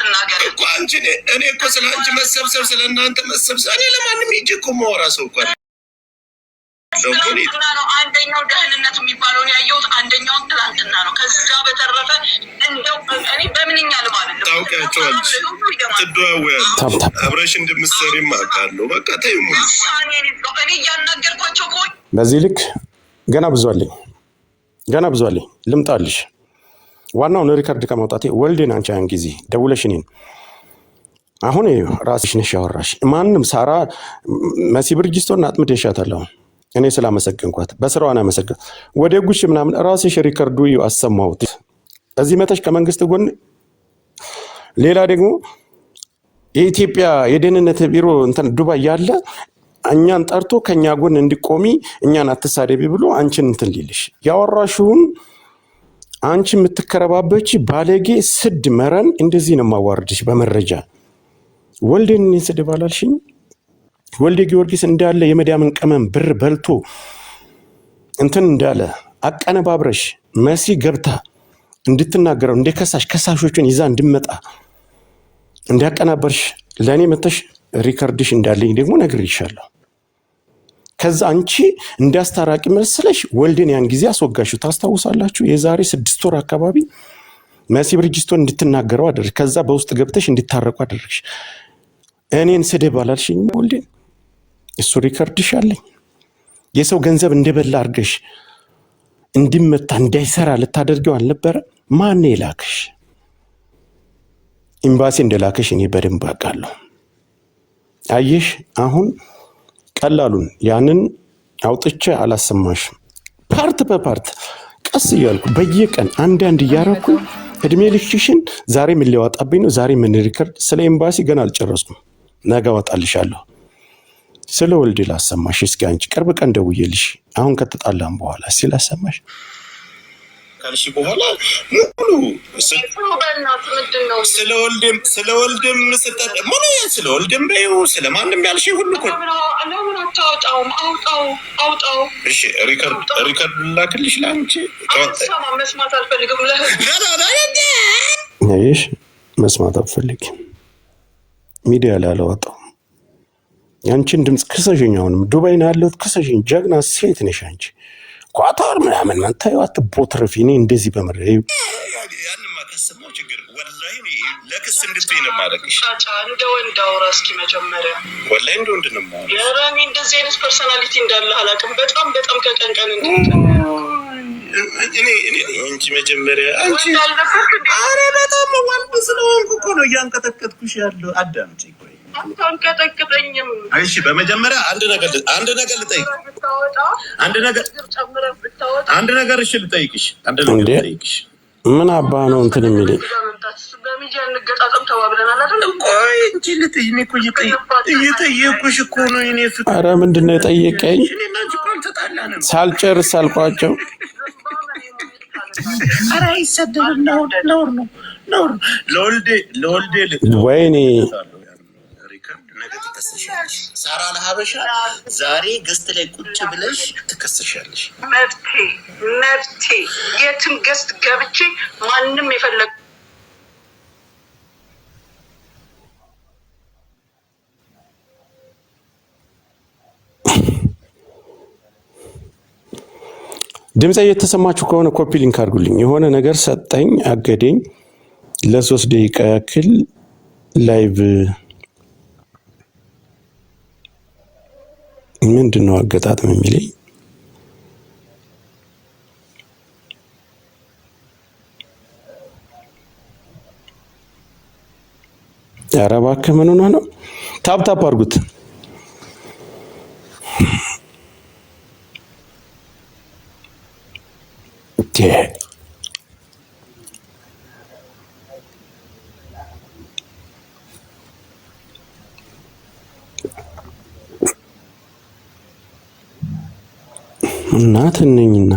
አትናገር እኮ አንቺ። እኔ እኮ ስለ አንቺ መሰብሰብ ስለ እናንተ መሰብሰብ እኔ ለማንም ሂጅ እኮ ማወራ ሰው እኮ ትናንትና ነው አንደኛው ደህንነት የሚባለውን ያየሁት፣ አንደኛውን ትናንትና ነው። ከዛ በተረፈ እንደው እኔ በምንኛ ለማለት ነው ታውቂያቸዋለሽ፣ ትደዋወያለሽ፣ አብረሽ እንደምትሰሪም አውቃለሁ። በቃ ተይው እኔ እያናገርኳቸው እኮ በዚህ ልክ ገና ብዙ አለኝ ልምጣልሽ። ዋናውን ሪከርድ ከማውጣቴ ወልዴን አንቺ ያን ጊዜ ደውለሽ እኔን አሁን ራስሽ ነሽ ያወራሽ። ማንም ሳራ መሲ ብርጅስቶን አጥምደሻታለሁ እኔ ስላመሰገንኳት በስራዋን አመሰግን ወደ ጉሽ ምናምን ራስሽ ሪከርዱ አሰማሁት። እዚህ መተሽ ከመንግስት ጎን ሌላ ደግሞ የኢትዮጵያ የደህንነት ቢሮ እንትን ዱባይ ያለ እኛን ጠርቶ ከኛ ጎን እንዲቆሚ እኛን አትሳደቢ ብሎ አንቺን እንትን ሊልሽ ያወራሽውን አንቺ የምትከረባበች ባለጌ ስድ መረን እንደዚህ ነው ማዋርድሽ በመረጃ። ወልዴን ስድብ አላልሽኝ? ወልዴ ጊዮርጊስ እንዳለ የመዳምን ቀመም ብር በልቶ እንትን እንዳለ አቀነባብረሽ መሲ ገብታ እንድትናገረው እንደ ከሳሾቹን ይዛ እንድመጣ እንዳቀናበርሽ ለእኔ መተሽ ሪከርድሽ እንዳለኝ ደግሞ ነግሬሻለሁ። ከዛ አንቺ እንዳስታራቂ መስለሽ ወልዴን ያን ጊዜ አስወጋሽው። ታስታውሳላችሁ? የዛሬ 6 ወር አካባቢ መሲ ብርጅስቶን እንድትናገረው አደረግሽ። ከዛ በውስጥ ገብተሽ እንድታረቁ አደረግሽ። እኔን ስድብ አላልሽኝ ወልዴን? እሱ ሪከርድሽ አለኝ። የሰው ገንዘብ እንደበላ አድርገሽ እንዲመታ እንዳይሰራ ልታደርገው አልነበረ? ማን የላክሽ? ኤምባሲ እንደላክሽ እኔ በደንብ አውቃለሁ። አየሽ አሁን ቀላሉን ያንን አውጥቼ አላሰማሽ። ፓርት በፓርት ቀስ እያልኩ በየቀን አንዳንድ እያረኩ እድሜ ልክሽን ዛሬ ምን ሊያወጣብኝ ነው? ዛሬ ምን ሪከርድ? ስለ ኤምባሲ ገና አልጨረስኩም። ነገ አወጣልሻለሁ። ስለ ወልዴ ላሰማሽ። እስኪ አንቺ ቅርብ ቀን ደውዬልሽ አሁን ከተጣላን በኋላ እስኪ ላሰማሽ ካልሽ በኋላ ሙሉ ስለ ወልዴም ስጠጥ ሙሉ ስለ ወልዴም በይው ስለማንም ያልሽ ሁሉ እኮ ለምን አውጣው። እሺ ሪከርድ ላክልሽ ላንቺ መስማት አልፈልግም። ነይሽ መስማት አልፈልግም። ሚዲያ ላይ አላወጣው። ያንቺን ድምፅ ክሰሽኝ። አሁንም ዱባይ ነው ያለሁት። ክሰሽኝ። ጀግና ሴት ነሽ አንቺ። ኳታር ምናምን መንታዩ አትቦትረፊ። እኔ እንደዚህ በመረይ ያን ማከሰማው ችግር ወላሂ ለክስ እንድትይ ነው ማረግሽ። እንደ ወንድ አውራ እስኪ መጀመሪያ ወላሂ እንደ ወንድ ነው ማለት የራሚ እንደዚህ አይነት ፐርሰናሊቲ እንዳለ አላውቅም። በጣም ከቀን እኔ እንጂ መጀመሪያ አንቺ አረ በጣም ወንድ ስለሆንኩ እኮ ነው እያንቀጠቀጥኩሽ ያለው። አዳምጪ ቆይ አንቀጠቅጠኝም። እሺ በመጀመሪያ አንድ ነገር ልጠይቅ። አንድ ነገር እሺ ልጠይቅሽ። ምን አባ ነው እንትን የሚለኝ? በሚዲያ እንገጣጠም ተባብለናል አይደል? ቆይ እንጂ ልጠይቅ እኮ እየጠየኩሽ እኮ ነው። እኔ ፍቅር ኧረ ምንድን ነው የጠየቀኝ? ሳልጨርስ አልኳቸው። ኧረ አይሰደብም። ነው ለወልዴ ወይኔ ሳራ ለሀበሻ ዛሬ ገስት ላይ ቁጭ ብለሽ ትከሰሻለሽ። መብቴ የትም ገስት ገብቼ ማንም የፈለገ ድምጼ እየተሰማችሁ ከሆነ ኮፒ ሊንክ አድርጉልኝ። የሆነ ነገር ሰጠኝ አገደኝ። ለ3 ደቂቃ ያክል ላይቭ ምንድነው አገጣጥም የሚለኝ? ኧረ እባክህ ምን ሆነህ ነው? ታፕ አድርጉት። እናት ነኝና